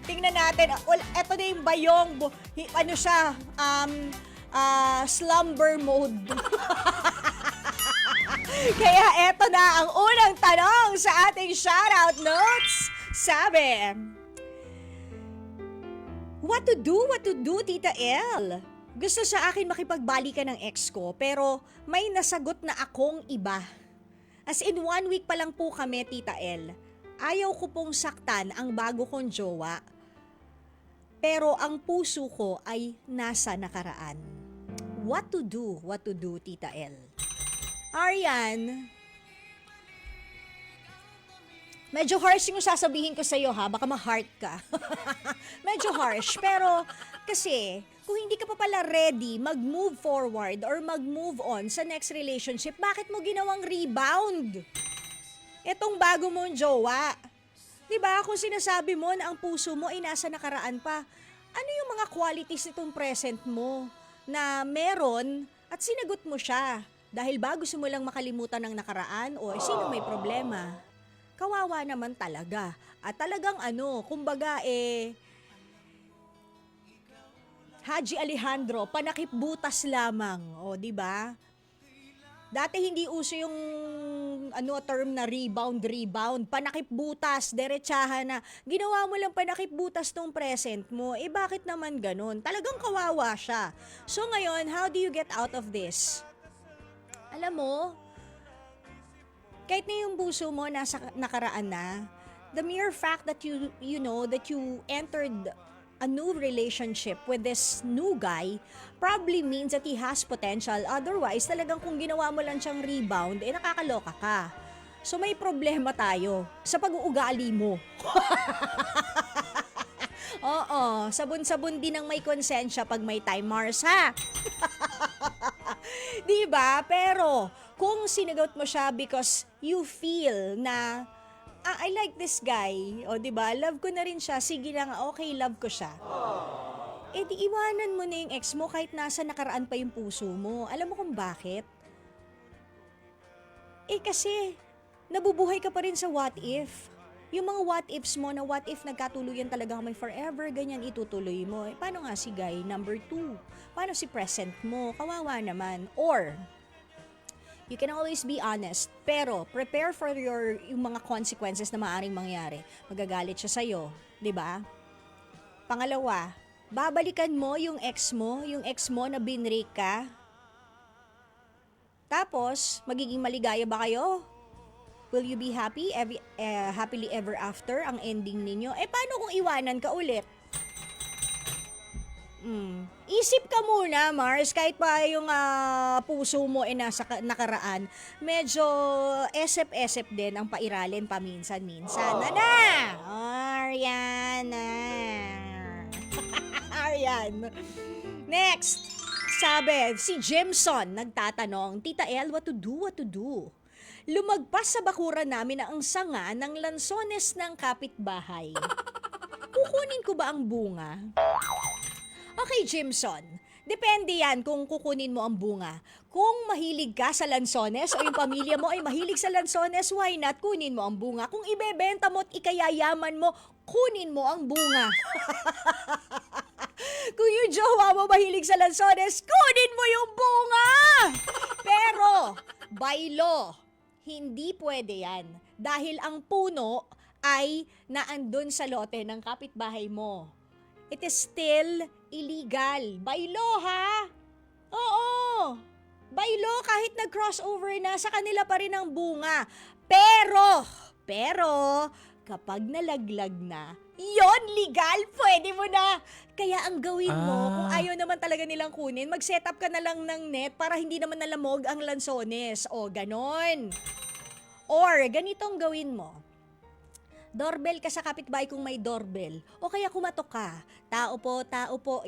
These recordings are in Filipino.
Tingnan natin. Well, eto na yung bayong. Ano siya? Slumber mode. Kaya eto na ang unang tanong sa ating shoutout notes. Sabi, what to do, Tita El? Gusto sa akin makipagbalikan ng ex ko, pero may nasagot na akong iba. As in 1 week pa lang po kami, Tita El. Ayaw ko pong saktan ang bago kong jowa. Pero ang puso ko ay nasa nakaraan. What to do, Tita El? Arian, medyo harsh yung sasabihin ko sa'yo ha, baka ma-heart ka. Medyo harsh, pero kasi kung hindi ka pa pala ready mag-move forward or mag-move on sa next relationship, bakit mo ginawang rebound? Etong bago mong jowa. Diba, kung sinasabi mo na ang puso mo ay nasa nakaraan pa, ano yung mga qualities nitong present mo na meron at sinagot mo siya? Dahil ba gusto mo lang makalimutan ng nakaraan o sino may problema? Kawawa naman talaga. At talagang kumbaga Haji Alejandro, panakip butas lamang. O, di ba? Dati hindi uso yung term na rebound. Panakip butas, derechahan na. Ginawa mo lang panakip butas tong present mo. Bakit naman ganun? Talagang kawawa siya. So ngayon, how do you get out of this? Alam mo, kahit na yung puso mo nasa nakaraan na, the mere fact that you entered a new relationship with this new guy probably means that he has potential. Otherwise, talagang kung ginawa mo lang siyang rebound, nakakaloka ka. So may problema tayo sa pag-uugali mo. Oo, sabon-sabon din ang may konsensya pag may time, Mars, ha? Diba? Pero, kung sinagot mo siya because you feel na, I like this guy, o diba? Love ko na rin siya, sige lang, okay, love ko siya. Di iwanan mo na yung ex mo kahit nasa nakaraan pa yung puso mo. Alam mo kung bakit? Kasi, nabubuhay ka pa rin sa what if. Yung mga what ifs mo na what if nagkatuluyan talaga kami forever, ganyan itutuloy mo. Paano nga si guy number 2? Paano si present mo? Kawawa naman. Or, you can always be honest, pero prepare for yung mga consequences na maaaring mangyari. Magagalit siya sa'yo, di ba? Pangalawa, babalikan mo yung ex mo na binrake ka. Tapos, magiging maligaya ba kayo? Will you be happily ever after ang ending ninyo? Paano kung iwanan ka ulit? Isip ka muna, Mars, kahit pa yung puso mo nasa nakaraan, medyo esep-esep din ang pairalin paminsan-minsan. Ariana. Arian. Next, sabi, si Jimson nagtatanong, Tita El, what to do? Lumagpas sa bakuran namin ang sanga ng lansones ng kapitbahay. Kukunin ko ba ang bunga? Okay, Jimson. Depende yan kung kukunin mo ang bunga. Kung mahilig ka sa lansones o yung pamilya mo ay mahilig sa lansones, why not kunin mo ang bunga? Kung ibebenta mo at ikayayaman mo, kunin mo ang bunga. Kung yung jowa mo mahilig sa lansones, kunin mo yung bunga! Pero, by law, hindi pwede yan. Dahil ang puno ay naandun sa lote ng kapitbahay mo. It is still illegal. By law, ha? Oo. By law, kahit nag-crossover na, sa kanila pa rin ang bunga. Pero, kapag nalaglag na, yon legal, pwede mo na. Kaya ang gawin mo, kung ayaw naman talaga nilang kunin, mag-set up ka na lang ng net para hindi naman nalamog ang lansones. O, ganon. Or, ganitong gawin mo. Doorbell ka sa kapitbahay kung may doorbell. O kaya kumatok ka. Tao po.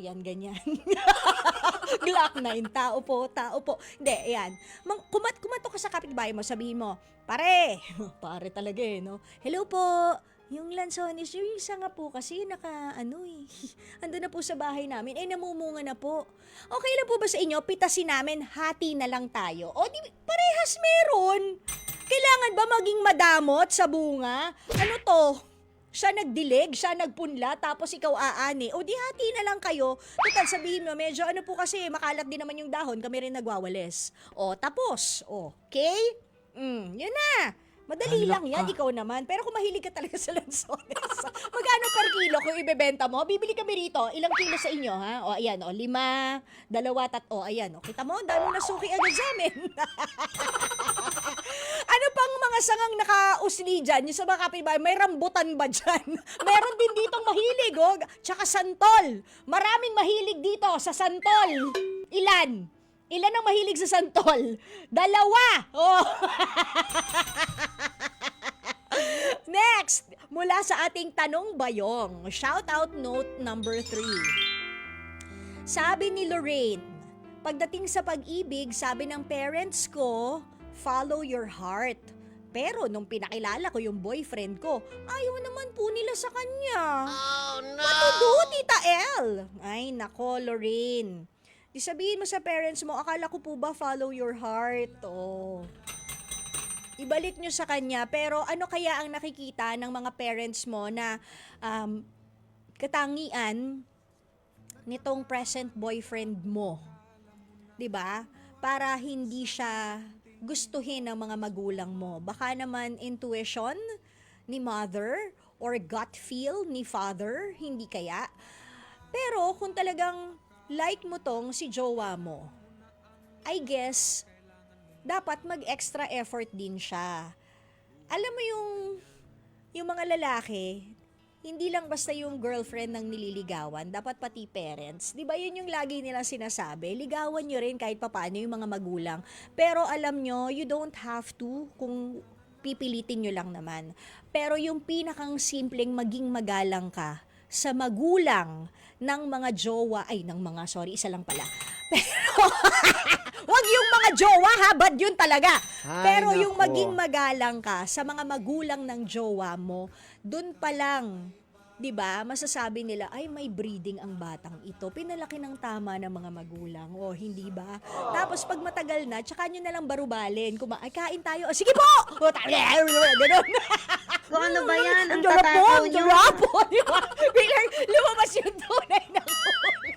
Yan, ganyan. Glock 9, tao po. Hindi, yan. Kumatok ka sa kapitbahay mo, sabihin mo, pare talaga no? Hello po. Yung lansones, yung isa nga po kasi ando na po sa bahay namin, namumunga na po. Okay lang po ba sa inyo, pitasin namin, hati na lang tayo. O, parehas meron. Kailangan ba maging madamot sa bunga? Ano to? Siya nagdilig, siya nagpunla, tapos ikaw aani. O di hati na lang kayo. Total, sabihin mo, medyo ano po kasi, makalat din naman yung dahon, kami rin nagwawalis. O, tapos. O, okay? Yun na. Madali lang yan, ikaw naman. Pero kung mahilig ka talaga sa lansones, magkano per kilo kung ibebenta mo? Bibili kami rito, ilang kilo sa inyo, ha? O, ayan, 5, 2, 3, ayan. O, kita mo, dami mo nasuki agad sa amin. Ano pang mga sangang nakausli dyan? Yung sa mga kapitbahay, may rambutan ba dyan? Meron din ditong mahilig, oh. Tsaka santol. Maraming mahilig dito sa santol. Ilan? Ilan ang mahilig sa santol? 2. Oh. Next, mula sa ating Tanong Bayong, shoutout note number 3. Sabi ni Lorraine, pagdating sa pag-ibig, sabi ng parents ko, follow your heart. Pero nung pinakilala ko yung boyfriend ko, ayaw naman po nila sa kanya. Oh no! What to do, Tita El? Ay, nako, Lorraine. Di sabihin mo sa parents mo, akala ko po ba follow your heart? Oh. Ibalik nyo sa kanya. Pero ano kaya ang nakikita ng mga parents mo na katangian nitong present boyfriend mo? 'Di ba? Para hindi siya gustuhin ng mga magulang mo. Baka naman intuition ni mother or gut feel ni father, hindi kaya. Pero kung talagang like mo tong si jowa mo, I guess, dapat mag-extra effort din siya. Alam mo yung mga lalaki, hindi lang basta yung girlfriend ng nililigawan, dapat pati parents. Di ba yun yung lagi nilang sinasabi? Ligawan nyo rin kahit papaano yung mga magulang. Pero alam nyo, you don't have to kung pipilitin nyo lang naman. Pero yung pinakang simpleng maging magalang ka sa magulang ng mga jowa, isa lang pala. Pero, wag yung mga jowa ha, bad yun talaga. Pero yung maging magalang ka sa mga magulang ng jowa mo, dun pa lang, 'di ba? Masasabi nila, ay may breeding ang batang ito. Pinalaki ng tama ng mga magulang. O hindi ba? Tapos pag matagal na, tsaka nyo na lang barubalin. Ay, kain tayo. O, sige po! O, ganun. Kung ano ba yan? Ang darap tatakaw po, nyo. darap po, di ba? Biglang lumabas yung tunay na kulay.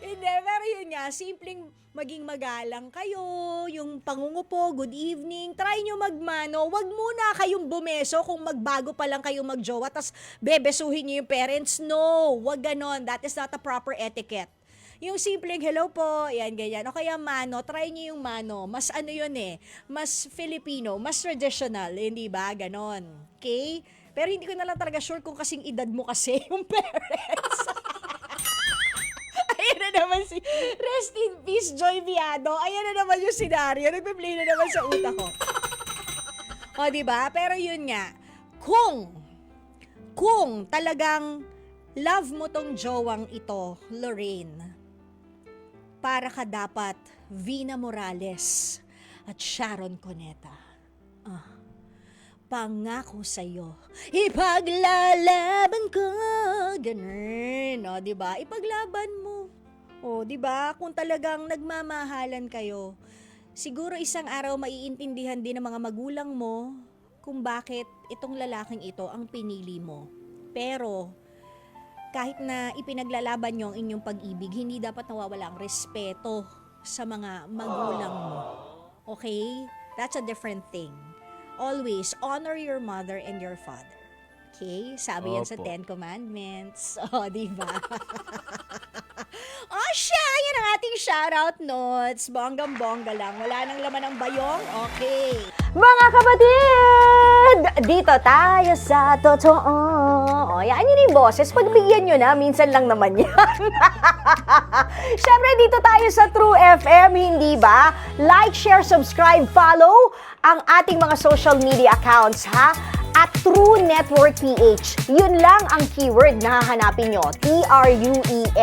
Hindi, pero yun nga, simpleng maging magalang kayo, yung pangungupo, good evening, try nyo magmano, wag muna kayong bumeso kung magbago pa lang kayong magjowa, tas bebesuhin nyo yung parents, no, wag ganon, that is not a proper etiquette. Yung simpleng hello po, yan, ganyan. O kaya mano, try nyo yung mano. Mas ano yun mas Filipino, mas traditional, hindi ba? Ganon. Okay? Pero hindi ko na lang talaga sure kung kasing edad mo kasi yung parents. Ayan na naman si Rest in Peace, Joy Viado. Ayan na naman yung senaryo. Nagpe-play na naman sa utak ko. O, diba? Pero yun nga, kung talagang love mo tong jowang ito, Lorraine, para ka dapat Vina Morales at Sharon Cuneta. Pangako sa'yo, ipaglalaban ko. Ganun, o, diba? Ipaglaban mo. O, diba? Kung talagang nagmamahalan kayo, siguro isang araw maiintindihan din ng mga magulang mo kung bakit itong lalaking ito ang pinili mo. Pero, kahit na ipinaglalaban nyo ang inyong pag-ibig, hindi dapat nawawala ang respeto sa mga magulang mo. Okay? That's a different thing. Always honor your mother and your father. Okay? Sabi yan sa 10 Commandments. O, diba? Siya! Yan ang ating shoutout notes. Bonggang-bongga lang. Wala nang laman ng bayong. Okay. Mga kapatid! Dito tayo sa totoo. O, yan yun yung boses. Pagbigyan nyo na, minsan lang naman yan. Siyempre, dito tayo sa True FM, hindi ba? Like, share, subscribe, follow ang ating mga social media accounts, ha? At True Network PH. Yun lang ang keyword na hahanapin nyo. TrueNetwork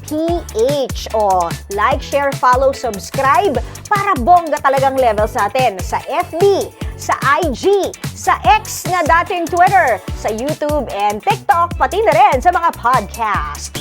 PH. O, like, share, follow, subscribe para bongga talagang level sa atin. Sa FB, sa IG, sa X na dating Twitter, sa YouTube and TikTok, pati na rin sa mga podcast.